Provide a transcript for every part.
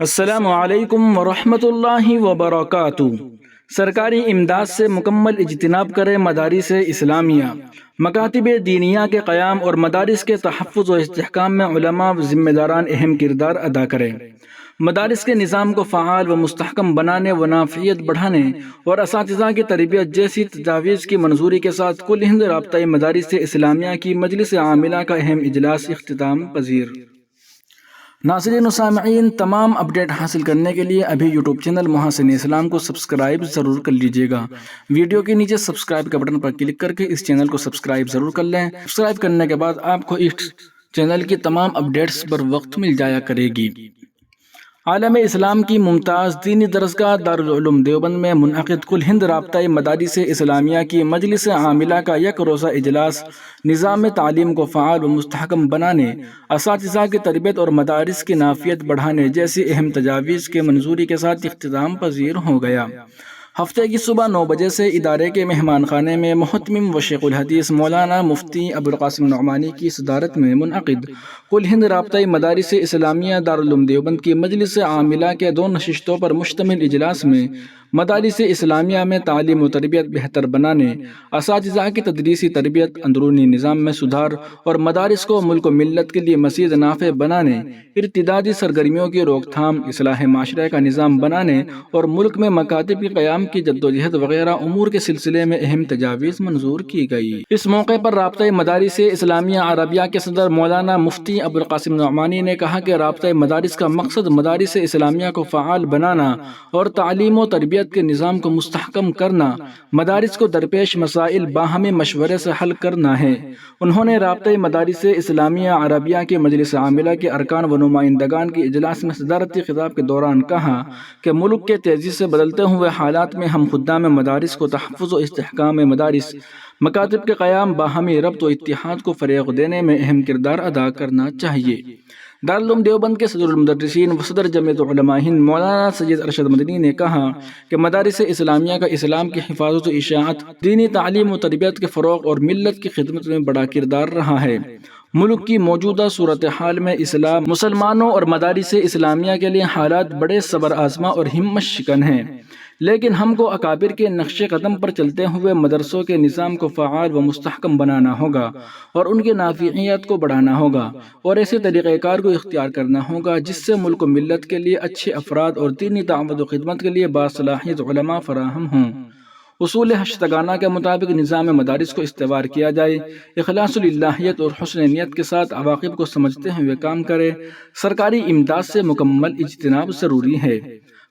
السلام علیکم ورحمۃ اللہ وبرکاتہ۔ سرکاری امداد سے مکمل اجتناب کرے مدارس اسلامیہ۔ مکاتب دینیہ کے قیام اور مدارس کے تحفظ و استحکام میں علماء و ذمہ داران اہم کردار ادا کریں۔ مدارس کے نظام کو فعال و مستحکم بنانے و نافعیت بڑھانے اور اساتذہ کی تربیت جیسی تجاویز کی منظوری کے ساتھ کل ہند رابطہ مدارس اسلامیہ کی مجلس عاملہ کا اہم اجلاس اختتام پذیر۔ ناظرین و سامعین، تمام اپڈیٹ حاصل کرنے کے لیے ابھی یوٹیوب چینل محسن اسلام کو سبسکرائب ضرور کر لیجئے گا۔ ویڈیو کے نیچے سبسکرائب کے بٹن پر کلک کر کے اس چینل کو سبسکرائب ضرور کر لیں۔ سبسکرائب کرنے کے بعد آپ کو اس چینل کی تمام اپڈیٹس پر وقت مل جایا کرے گی۔ عالم اسلام کی ممتاز دینی درسگاہ دارالعلوم دیوبند میں منعقد کل ہند رابطہ مدارس اسلامیہ کی مجلس عاملہ کا یک روزہ اجلاس نظام تعلیم کو فعال و مستحکم بنانے، اساتذہ کی تربیت اور مدارس کی نافعیت بڑھانے جیسی اہم تجاویز کے منظوری کے ساتھ اختتام پذیر ہو گیا۔ ہفتے کی صبح 9 بجے سے ادارے کے مہمان خانے میں محتمم و شیخ الحدیث مولانا مفتی ابوالقاسم نعمانی کی صدارت میں منعقد کل ہند رابطہ مدارس اسلامیہ دارالعلوم دیوبند کی مجلس عاملہ کے 2 نشستوں پر مشتمل اجلاس میں مدارس اسلامیہ میں تعلیم و تربیت بہتر بنانے، اساتذہ کی تدریسی تربیت، اندرونی نظام میں سدھار اور مدارس کو ملک و ملت کے لیے مزید نافع بنانے، ارتدادی سرگرمیوں کی روک تھام، اصلاح معاشرے کا نظام بنانے اور ملک میں مکاتب کے قیام کی جدوجہد وغیرہ امور کے سلسلے میں اہم تجاویز منظور کی گئی۔ اس موقع پر رابطہ مدارس اسلامیہ عربیہ کے صدر مولانا مفتی ابوالقاسم نعمانی نے کہا کہ رابطہ مدارس کا مقصد مدارس اسلامیہ کو فعال بنانا اور تعلیم و تربیت کے نظام کو مستحکم کرنا، مدارس کو درپیش مسائل باہمی مشورے سے حل کرنا ہے۔ انہوں نے رابطہ مدارس اسلامیہ عربیہ کے مجلس عاملہ کے ارکان و نمائندگان کے اجلاس میں صدارتی خطاب کے دوران کہا کہ ملک کے تیزی سے بدلتے ہوئے حالات میں ہم خدام مدارس کو تحفظ و استحکام مدارس، مکاتب کے قیام، باہمی ربط و اتحاد کو فروغ دینے میں اہم کردار ادا کرنا چاہیے۔ دارالعلوم دیوبند کے صدر المدرسین و صدر جمعیت علماء ہند مولانا سید ارشد مدنی نے کہا کہ مدارس اسلامیہ کا اسلام کی حفاظت و اشاعت، دینی تعلیم و تربیت کے فروغ اور ملت کی خدمت میں بڑا کردار رہا ہے۔ ملک کی موجودہ صورتحال میں اسلام، مسلمانوں اور مدارس اسلامیہ کے لیے حالات بڑے صبر آزما اور ہمت شکن ہیں، لیکن ہم کو اکابر کے نقش قدم پر چلتے ہوئے مدرسوں کے نظام کو فعال و مستحکم بنانا ہوگا اور ان کی نافعیت کو بڑھانا ہوگا اور ایسے طریقہ کار کو اختیار کرنا ہوگا جس سے ملک و ملت کے لیے اچھے افراد اور دینی دعوت و خدمت کے لیے باصلاحیت علماء فراہم ہوں۔ اصول ہشتگانہ کے مطابق نظام مدارس کو استوار کیا جائے، اخلاص الالہیت اور حسن نیت کے ساتھ عواقب کو سمجھتے ہوئے کام کرے۔ سرکاری امداد سے مکمل اجتناب ضروری ہے۔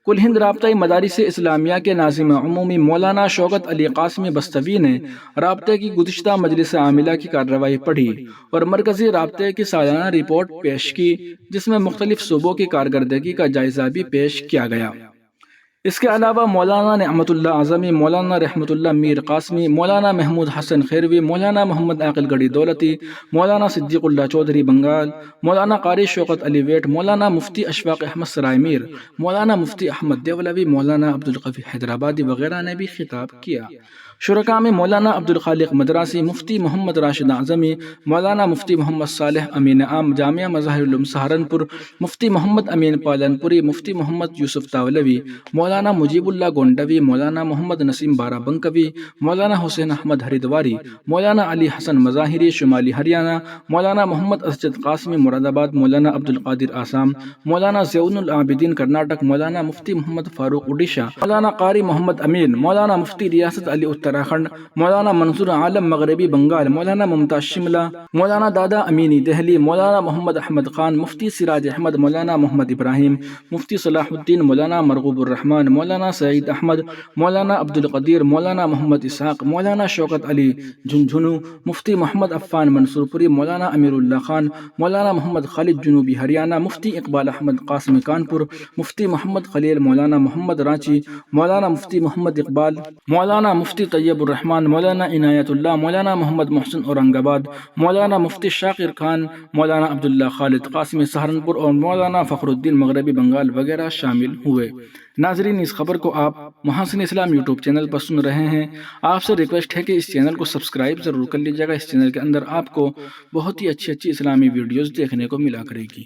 کل ہند رابطہ مدارس اسلامیہ کے ناظم عمومی مولانا شوکت علی قاسمی بستوی نے رابطے کی گزشتہ مجلس عاملہ کی کارروائی پڑھی اور مرکزی رابطے کی سالانہ رپورٹ پیش کی، جس میں مختلف صوبوں کی کارکردگی کا جائزہ بھی پیش کیا گیا۔ اس کے علاوہ مولانا نعمت اللہ اعظمی، مولانا رحمت اللہ میر قاسمی، مولانا محمود حسن خیروی، مولانا محمد عاقل گڑھی دولتی، مولانا صدیق اللہ چودھری بنگال، مولانا قاری شوکت علی ویٹ، مولانا مفتی اشفاق احمد سرائے میر، مولانا مفتی احمد دیولوی، مولانا عبدالقوی حیدرآبادی وغیرہ نے بھی خطاب کیا۔ شرکاء میں مولانا عبدالخالق مدراسی، مفتی محمد راشد اعظمی، مولانا مفتی محمد صالح امین عام جامعہ مظاہر العلوم سہارنپور، مفتی محمد امین پالنپوری، مفتی محمد یوسف تاولوی، مولانا مجیب اللہ گونڈوی، مولانا محمد نسیم بارہ بنکوی، مولانا حسین احمد ہریدواری، مولانا علی حسن مظاہری شمالی ہریانہ، مولانا محمد اسجد قاسمی مراد آباد، مولانا عبدالقادر آسام، مولانا زین العابدین کرناٹک، مولانا مفتی محمد فاروق اڈیشہ، مولانا قاری محمد امین، مولانا مفتی ریاست علی اتراکھنڈ، مولانا منصور عالم مغربی بنگال، مولانا ممتاز شملہ، مولانا دادا امینی دہلی، مولانا محمد احمد خان، مفتی سراج احمد، مولانا محمد ابراہیم، مفتی صلاح الدین، مولانا مرغوب الرحمان، مولانا سعید احمد، مولانا عبدالقدیر، مولانا محمد اسحاق، مولانا شوکت علی جھنجھنو، مفتی محمد عفان منصور پوری، مولانا امیر اللہ خان، مولانا محمد خالد جنوبی ہریانہ، مفتی اقبال احمد قاسمی کانپور، مفتی محمد خلیل، مولانا محمد رانچی، مولانا مفتی محمد اقبال، مولانا مفتی طیب الرحمان، مولانا عنایت اللہ، مولانا محمد محسن اورنگ آباد، مولانا مفتی شاکر خان، مولانا عبداللہ خالد قاسمی سہارنپور اور مولانا فخر الدین مغربی بنگال وغیرہ شامل ہوئے۔ ناظرین، اس خبر کو آپ محسن اسلام یوٹیوب چینل پر سن رہے ہیں۔ آپ سے ریکویسٹ ہے کہ اس چینل کو سبسکرائب ضرور کر لیجیے گا۔ اس چینل کے اندر آپ کو بہت ہی اچھی اسلامی ویڈیوز دیکھنے کو ملا کرے گی۔